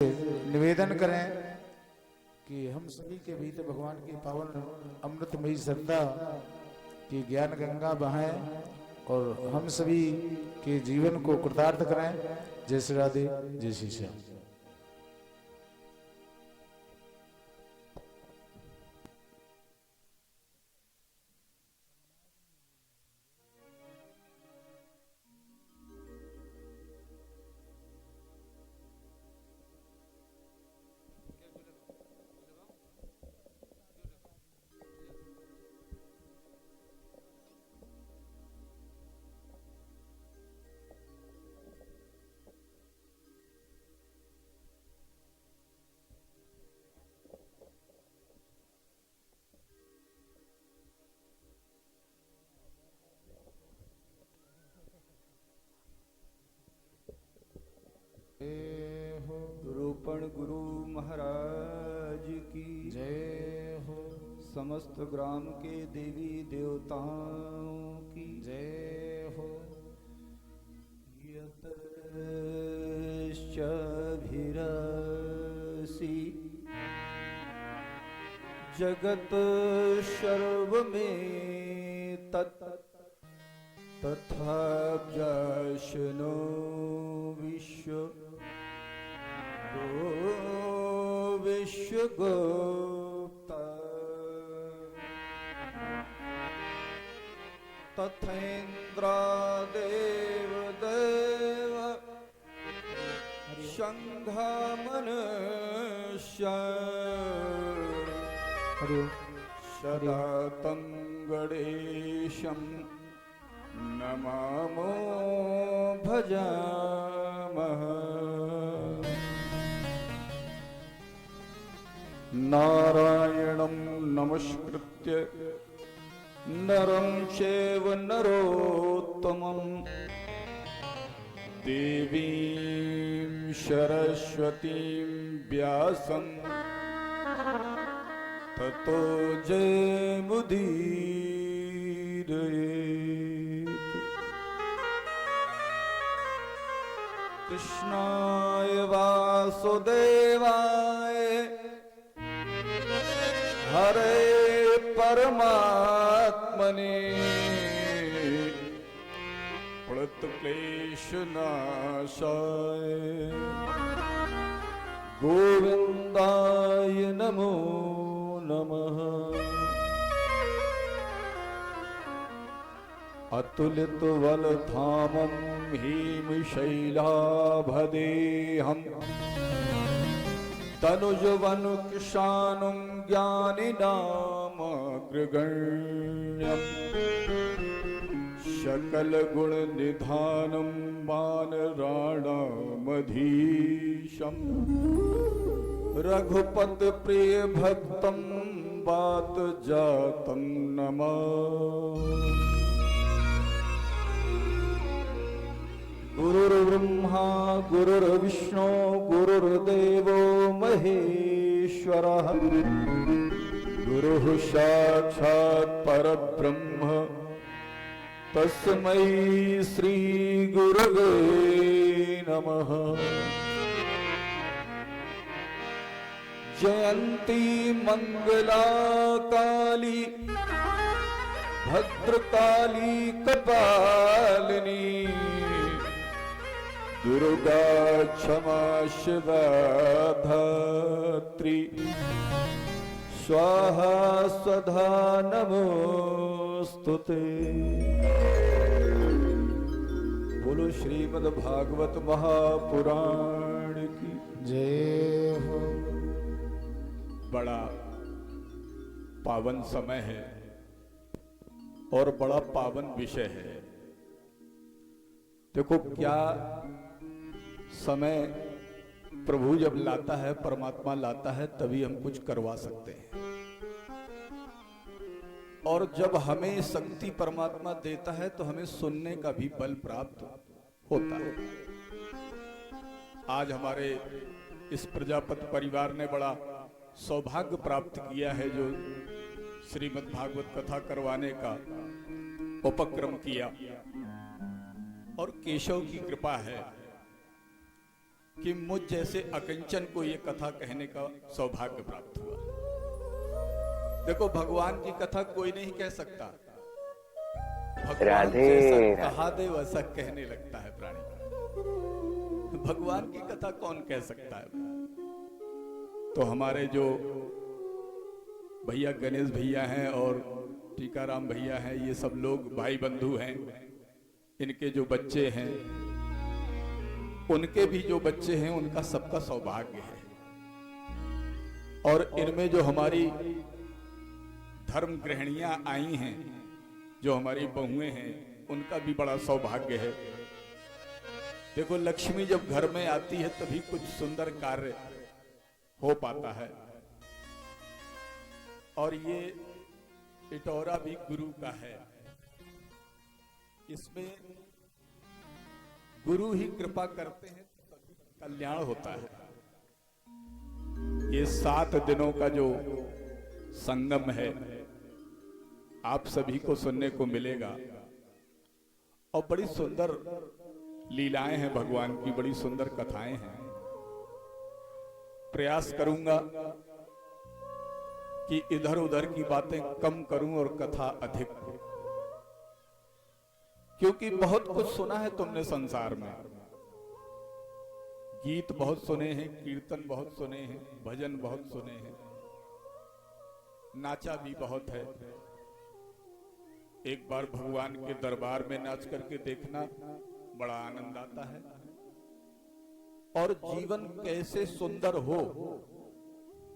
निवेदन करें कि हम सभी के भीतर भगवान की पावन अमृतमयी श्रद्धा की ज्ञान गंगा बहाएं और हम सभी के जीवन को कृतार्थ करें। जय श्री राधे, जय श्री श्याम। गुरुपण गुरु महाराज की जय हो। समस्त ग्राम के देवी देवताओं की जय हो। यतश्चभिरसि जगत सर्व में तथा जशनो विश्व विश्वगुप्ता तथेन्द्रादेव देव शंघमनुष्य सदा तं गणेशं नमामो भजामः। नारायणं नमस्कृत्य नरं चैव नरोत्तमं देवीं सरस्वतीं व्यासं ततो जयमुदीरयेत्। कृष्णाय वासुदेवाय हरे परमात्मने प्रणतक्लेशनाशाय गोविन्दाय नमो नमः। अतुलितबलधामं हिमशैलाभदेहम् तनुजवनुकृशानुं ज्ञानिनामग्रगण्यम् सकलगुणनिधानं वानराणामधीशम् रघुपतिप्रियभक्तं वातजातं नमामि। गुरुर्ब्रह्मा गुरुर्विष्णु गुरुर्देवो महेश्वरः गुरुः साक्षात् परब्रह्म तस्मै श्री गुरवे नमः। जयन्ती मंगला काली भद्रकाली कपालिनी दुर्गा क्षमा शिवा धात्री स्वाहा स्वधा नमोस्तुते। बोलो श्रीमद् भागवत महापुराण की जय हो। बड़ा पावन समय है और बड़ा पावन विषय है। देखो क्या समय प्रभु जब लाता है, परमात्मा लाता है, तभी हम कुछ करवा सकते हैं। और जब हमें शक्ति परमात्मा देता है तो हमें सुनने का भी बल प्राप्त होता है। आज हमारे इस प्रजापति परिवार ने बड़ा सौभाग्य प्राप्त किया है जो श्रीमद् भागवत कथा करवाने का उपक्रम किया। और केशव की कृपा है कि मुझ जैसे अकिंचन को ये कथा कहने का सौभाग्य प्राप्त हुआ। देखो, भगवान की कथा कोई नहीं कह सकता, भगवान जैसा कहा दे वैसा कहने लगता है प्राणी। भगवान की कथा कौन कह सकता है? तो हमारे जो भैया गणेश भैया हैं और टीकाराम भैया हैं, ये सब लोग भाई बंधु हैं, इनके जो बच्चे हैं, उनके भी जो बच्चे हैं, उनका सबका सौभाग्य है। और इनमें जो हमारी धर्म गृहिणियां आई हैं, जो हमारी बहुएं हैं, उनका भी बड़ा सौभाग्य है। देखो, लक्ष्मी जब घर में आती है तभी कुछ सुंदर कार्य हो पाता है। और ये इटौरा भी गुरु का है, इसमें गुरु ही कृपा करते हैं तभी कल्याण होता है। ये 7 दिनों का जो संगम है, आप सभी को सुनने को मिलेगा। और बड़ी सुंदर लीलाएं हैं भगवान की, बड़ी सुंदर कथाएं हैं। प्रयास करूंगा कि इधर उधर की बातें कम करूं और कथा अधिक, क्योंकि बहुत कुछ सुना है तुमने संसार में। गीत बहुत सुने हैं, कीर्तन बहुत सुने हैं, भजन बहुत सुने हैं, नाचा भी बहुत है। एक बार भगवान के दरबार में नाच करके देखना बड़ा आनंद आता है। और जीवन कैसे सुंदर हो,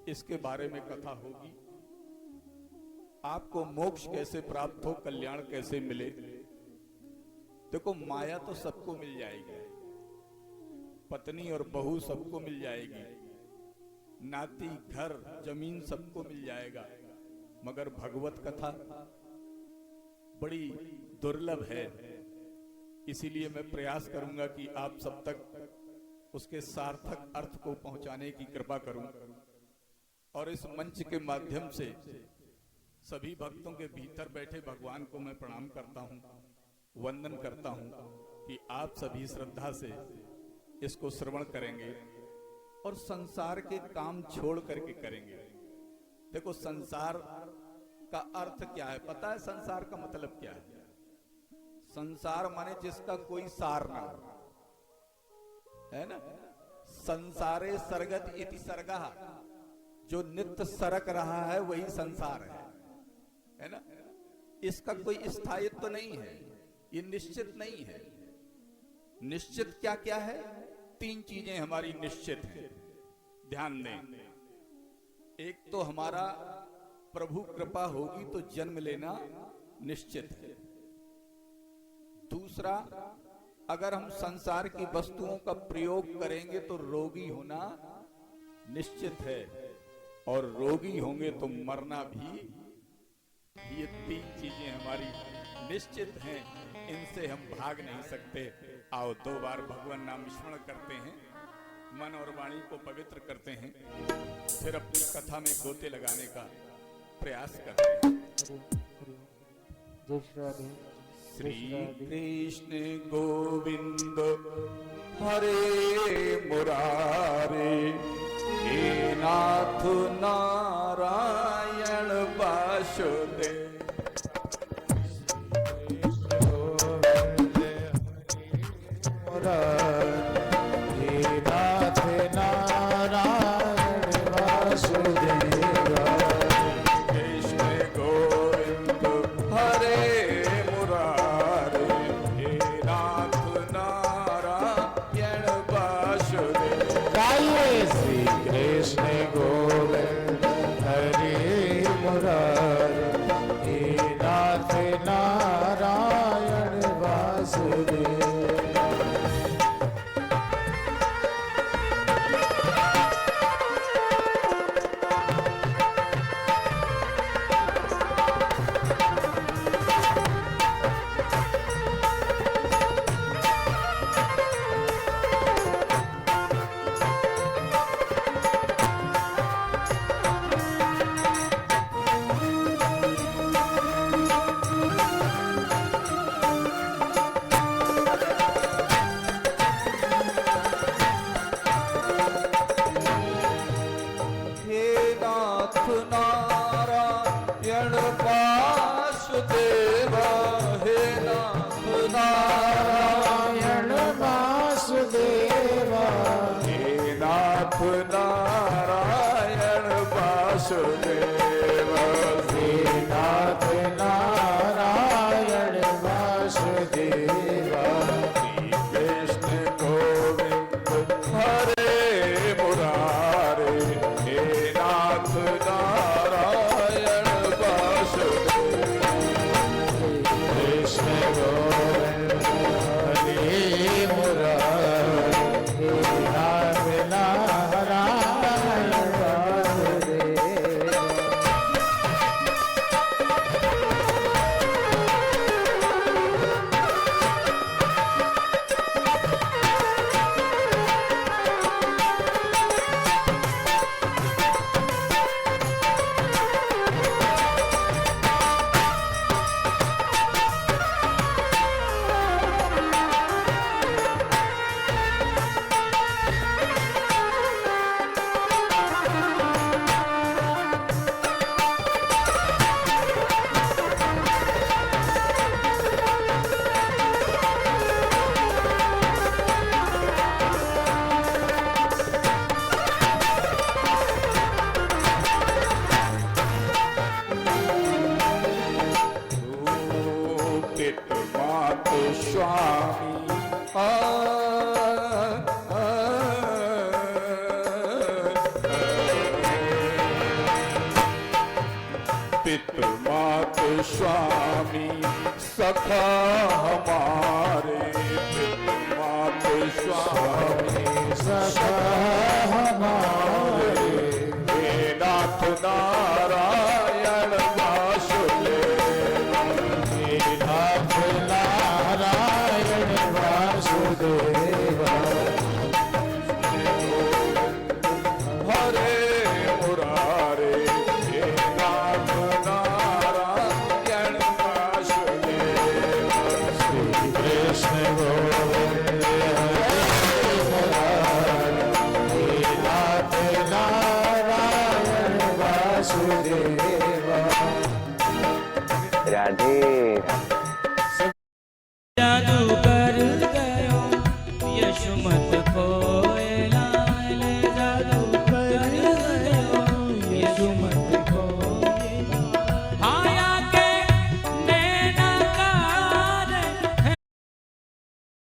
इसके बारे में कथा होगी। आपको मोक्ष कैसे प्राप्त हो, कल्याण कैसे मिले। देखो, माया तो सबको मिल जाएगी, पत्नी और बहू सबको मिल जाएगी, नाती, घर, जमीन सबको मिल जाएगा, मगर भगवत कथा बड़ी दुर्लभ है। इसीलिए मैं प्रयास करूंगा कि आप सब तक उसके सार्थक अर्थ को पहुंचाने की कृपा करूं। और इस मंच के माध्यम से सभी भक्तों के भीतर बैठे भगवान को मैं प्रणाम करता हूं, वंदन करता हूं कि आप सभी श्रद्धा से इसको श्रवण करेंगे और संसार के काम छोड़ करके करेंगे। देखो, संसार का अर्थ क्या है पता है? संसार का मतलब क्या है? संसार माने जिसका कोई सार ना हो, है ना। संसारे सरगत इति सर्गः, जो नित्य सरक रहा है वही संसार है ना। इसका कोई स्थायित्व तो नहीं है, ये निश्चित नहीं है। निश्चित क्या क्या है? 3 चीजें हमारी निश्चित है, ध्यान दें। एक तो हमारा प्रभु कृपा होगी तो जन्म लेना निश्चित है। दूसरा, अगर हम संसार की वस्तुओं का प्रयोग करेंगे तो रोगी होना निश्चित है, और रोगी होंगे तो मरना भी। ये 3 चीजें हमारी निश्चित हैं, इनसे हम भाग नहीं सकते। आओ 2 बार भगवान नाम स्मरण करते हैं, मन और वाणी को पवित्र करते हैं, फिर अपनी कथा में गोते लगाने का प्रयास करते हैं। श्री कृष्ण गोविंद हरे मुरारे, हे नाथ नारायण वासुदेव। हे नाथ नारायण वासुदेव। कृष्ण गोविंद हरे मुरारे, हे नाथ नारायण वासुदेव। गाइए श्री कृष्ण गोविंद हरे मुरारे, हे नाथ नारायण वासुदेव। नाथ नारायण वासुदेव नाथ नारायण वासुदेव कृष्ण गोविंद हरे मुरारे हे नाथ नारायण वासुदेव कृष्ण गोविंद हरे मुरारे नाथ नारायण वासुदेव मात स्वामी पितृमात स्वामी सखा हमारे पितृमात स्वामी सखा हमारे हे नाथ नारायण वासुदेव नाथ नारायण वासुदेव हरे मुरारे हे नाथ नारायण वासुदेव श्री कृष्ण गोविंद हरे मुरारे हे नाथ नारायण वासुदेव राधे जादू कर गयो यशोमत